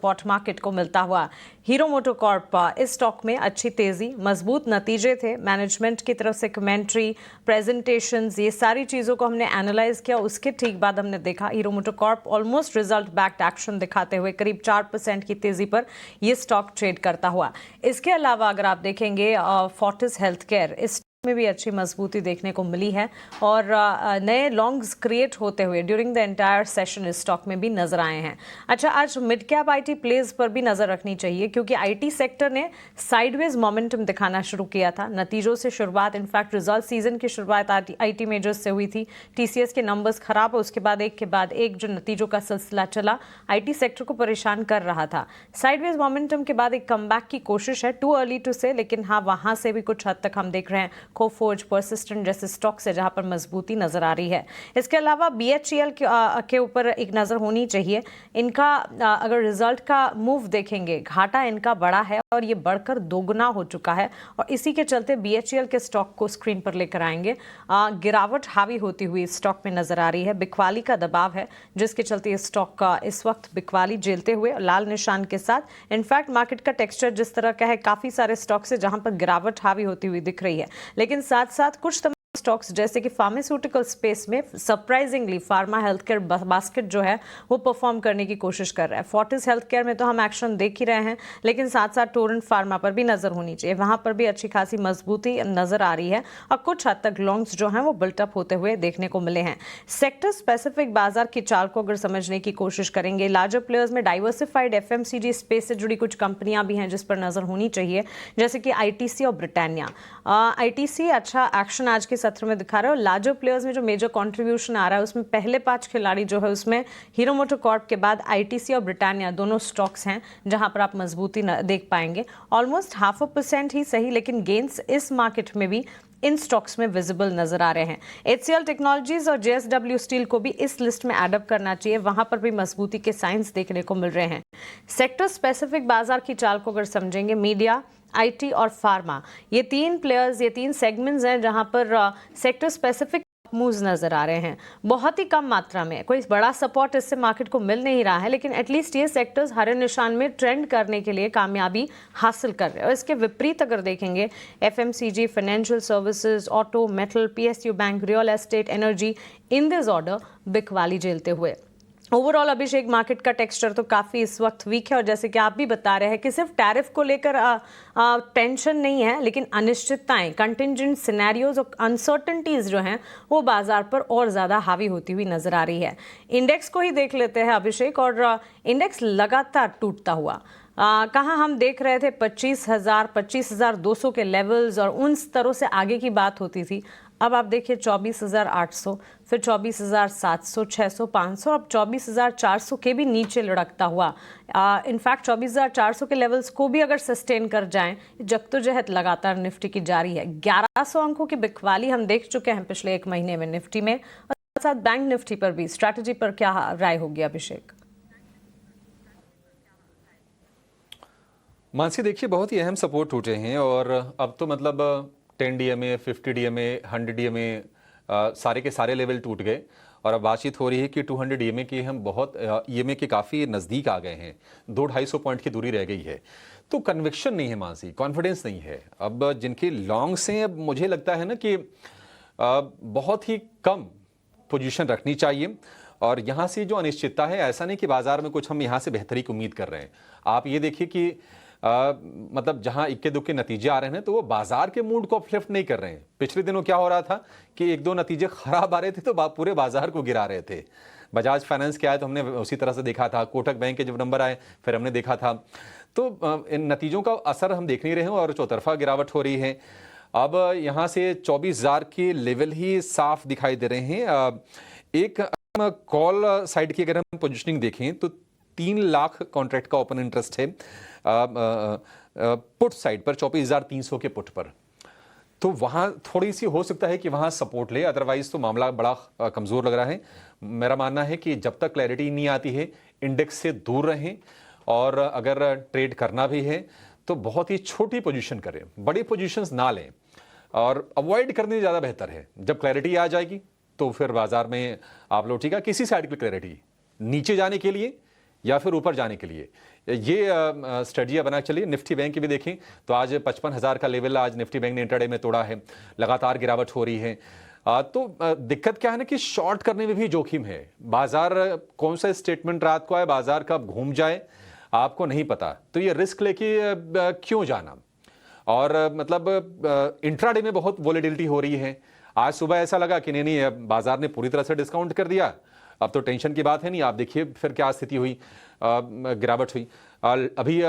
Support market को मिलता हुआ। हीरो मोटोकॉर्प इस स्टॉक में अच्छी तेजी, मजबूत नतीजे थे, मैनेजमेंट की तरफ से कमेंट्री, प्रेजेंटेशंस, ये सारी चीज़ों को हमने एनालाइज किया। उसके ठीक बाद हमने देखा hero MotoCorp almost result backed action दिखाते हुए करीब 4% की तेजी पर ये स्टॉक ट्रेड करता हुआ। इसके अलावा अगर आप देखेंगे फोर्टिस हेल्थकेयर, इस में भी अच्छी मजबूती देखने को मिली है और नए लॉन्ग्स क्रिएट होते हुए ड्यूरिंग द एंटायर सेशन इस स्टॉक में भी नजर आए हैं। अच्छा, आज मिड कैप आईटी प्लेज पर भी नजर रखनी चाहिए क्योंकि आईटी सेक्टर ने साइडवेज मोमेंटम दिखाना शुरू किया था। नतीजों से शुरुआत, इनफैक्ट रिजल्ट सीजन की शुरुआत आईटी मेजर्स से हुई थी। टीसीएस के नंबर्स खराब है, उसके बाद एक के बाद एक जो नतीजों का सिलसिला चला आईटी सेक्टर को परेशान कर रहा था। साइडवेज मोमेंटम के बाद एक कमबैक की कोशिश है, टू अर्ली टू से, लेकिन हाँ वहां से भी कुछ हद तक हम देख रहे हैं कोफोर्ज, परसिस्टेंट जैसे स्टॉक्स है जहां पर मजबूती नजर आ रही है। इसके अलावा बीएचईएल के ऊपर एक नजर होनी चाहिए। इनका अगर रिजल्ट का मूव देखेंगे, घाटा इनका बड़ा है और ये बढ़कर दोगुना हो चुका है और इसी के चलते बीएचईएल के स्टॉक को स्क्रीन पर लेकर आएंगे। गिरावट हावी होती हुई स्टॉक में नजर आ रही है। बिकवाली का दबाव है जिसके चलते इस स्टॉक का इस वक्त बिकवाली झेलते हुए लाल निशान के साथ। इनफैक्ट मार्केट का टेक्सचर जिस तरह का है, काफी सारे स्टॉक्स है जहां पर गिरावट हावी होती हुई दिख रही है, लेकिन साथ साथ कुछ स्टॉक्स जैसे कि फार्मास्यूटिकल स्पेस में surprisingly pharma health care basket जो है वो परफॉर्म करने की कोशिश कर रहा है। फोर्टिस हेल्थ केयर में तो हम एक्शन देख ही रहे हैं, लेकिन साथ साथ टोरेंट फार्मा पर भी नजर होनी चाहिए, वहां पर भी अच्छी खासी मजबूती नजर आ रही है और कुछ हद तक लॉन्ग्स जो हैं वो बिल्टअप होते हुए देखने को मिले हैं। सेक्टर स्पेसिफिक बाजार की चाल को अगर समझने की कोशिश करेंगे, लार्जर प्लेयर्स में डाइवर्सिफाइड एफएमसीजी स्पेस से जुड़ी कुछ कंपनियां भी हैं जिस पर नजर होनी चाहिए, जैसे कि आईटीसी और ब्रिटानिया। आईटीसी अच्छा एक्शन आज के सत्र में दिखा रहा है और लार्जर प्लेयर्स में जो मेजर कंट्रीब्यूशन आ रहा है उसमें पहले 5 खिलाड़ी जो है उसमें हीरो मोटोकॉर्प के बाद आईटीसी और ब्रिटानिया दोनों स्टॉक्स हैं जहां पर आप मजबूती देख पाएंगे। ऑलमोस्ट 0.5% ही सही, लेकिन गेन्स इस मार्केट में भी इन स्टॉक्स में विजिबल नजर आ रहे हैं। एचसीएल टेक्नोलॉजीज और जेएसडब्ल्यू स्टील को भी इस लिस्ट में एड अप करना चाहिए, वहां पर भी मजबूती के साइंस देखने को मिल रहे हैं। सेक्टर स्पेसिफिक बाजार की चाल को अगर समझेंगे, मीडिया, आईटी और फार्मा, ये 3 प्लेयर्स, ये 3 सेगमेंट्स हैं जहां पर सेक्टर स्पेसिफिक मूव्स नजर आ रहे हैं। बहुत ही कम मात्रा में, कोई बड़ा सपोर्ट इससे मार्केट को मिल नहीं रहा है, लेकिन एटलीस्ट ये सेक्टर्स हरे निशान में ट्रेंड करने के लिए कामयाबी हासिल कर रहे हैं। और इसके विपरीत अगर देखेंगे, FMCG, financial services, auto, metal, PSU bank, real estate, energy, in this order बिकवाली झेलते हुए। ओवरऑल अभिषेक, मार्केट का टेक्सचर तो काफ़ी इस वक्त वीक है और जैसे कि आप भी बता रहे हैं कि सिर्फ टैरिफ को लेकर टेंशन नहीं है, लेकिन अनिश्चितताएं, कंटिंजेंट सिनेरियोज और अनसर्टनिटीज जो हैं वो बाजार पर और ज़्यादा हावी होती हुई नजर आ रही है। इंडेक्स को ही देख लेते हैं अभिषेक, और इंडेक्स लगातार टूटता हुआ कहाँ हम देख रहे थे 25,000, 25,200 के लेवल्स और उन स्तरों से आगे की बात होती थी। अब आप देखिए 24,800, फिर 24,700, 600, 500, अब 24,400 के भी नीचे लुढ़कता हुआ। इनफैक्ट 24,400 के लेवल्स को भी अगर सस्टेन कर जाएं, जद्दोजहद लगातार निफ्टी की जारी है। 1100 अंकों की बिकवाली हम देख चुके हैं पिछले 1 महीने में निफ्टी में, और साथ बैंक निफ्टी पर भी। स्ट्रैटेजी पर क्या राय होगी अभिषेक? मानसी, देखिए बहुत ही अहम सपोर्ट टूटे हैं और अब तो मतलब 10 डीएमए, 50 डीएमए, 100 डीएमए, सारे के सारे लेवल टूट गए और अब बातचीत हो रही है कि 200 डीएमए की हम बहुत ईएमए के काफ़ी नज़दीक आ गए हैं। 200-250 पॉइंट की दूरी रह गई है, तो कन्विक्शन नहीं है मानसी, कॉन्फिडेंस नहीं है। अब जिनके लॉन्ग्स हैं, अब मुझे लगता है ना कि बहुत ही कम पोजीशन रखनी चाहिए और यहाँ से जो अनिश्चितता है, ऐसा नहीं कि बाजार में कुछ हम यहाँ से बेहतरी की उम्मीद कर रहे हैं। आप ये देखिए कि मतलब जहां इक्के दुक्के नतीजे आ रहे हैं तो वो बाजार के मूड को अपलिफ्ट नहीं कर रहे हैं। पिछले दिनों क्या हो रहा था कि 1-2 नतीजे खराब आ रहे थे तो पूरे बाजार को गिरा रहे थे। बजाज फाइनेंस के आए तो हमने उसी तरह से देखा था, कोटक बैंक के जब नंबर आए फिर हमने देखा था। तो इन नतीजों का असर हम देख नहीं रहे हैं और चौतरफा गिरावट हो रही है। अब यहाँ से 24,000 के लेवल ही साफ दिखाई दे रहे हैं। एक कॉल साइड की अगर हम पोजिशनिंग देखें तो 3 लाख कॉन्ट्रैक्ट का ओपन इंटरेस्ट है पुट साइड पर, 24,300 के पुट पर। तो वहाँ थोड़ी सी हो सकता है कि वहाँ सपोर्ट ले, अदरवाइज तो मामला बड़ा कमज़ोर लग रहा है। मेरा मानना है कि जब तक क्लैरिटी नहीं आती है इंडेक्स से दूर रहें और अगर ट्रेड करना भी है तो बहुत ही छोटी पोजीशन करें, बड़ी पोजीशंस ना लें और अवॉइड करने ज़्यादा बेहतर है। जब क्लैरिटी आ जाएगी तो फिर बाजार में आप लोग, ठीक है, किसी साइड की क्लैरिटी, नीचे जाने के लिए या फिर ऊपर जाने के लिए, ये स्ट्रेटजियाँ बना चलिए। निफ्टी बैंक की भी देखें तो आज 55,000 का लेवल आज निफ्टी बैंक ने इंट्राडे में तोड़ा है, लगातार गिरावट हो रही है। दिक्कत क्या है ना कि शॉर्ट करने में भी जोखिम है। बाजार कौन सा स्टेटमेंट रात को आए, बाजार कब घूम जाए आपको नहीं पता, तो ये रिस्क लेके क्यों जाना। और मतलब इंट्राडे में बहुत वॉलेटिलिटी हो रही है। आज सुबह ऐसा लगा कि नहीं अब बाजार ने पूरी तरह से डिस्काउंट कर दिया, अब तो टेंशन की बात है नहीं। आप देखिए फिर क्या स्थिति हुई, गिरावट हुई। अभी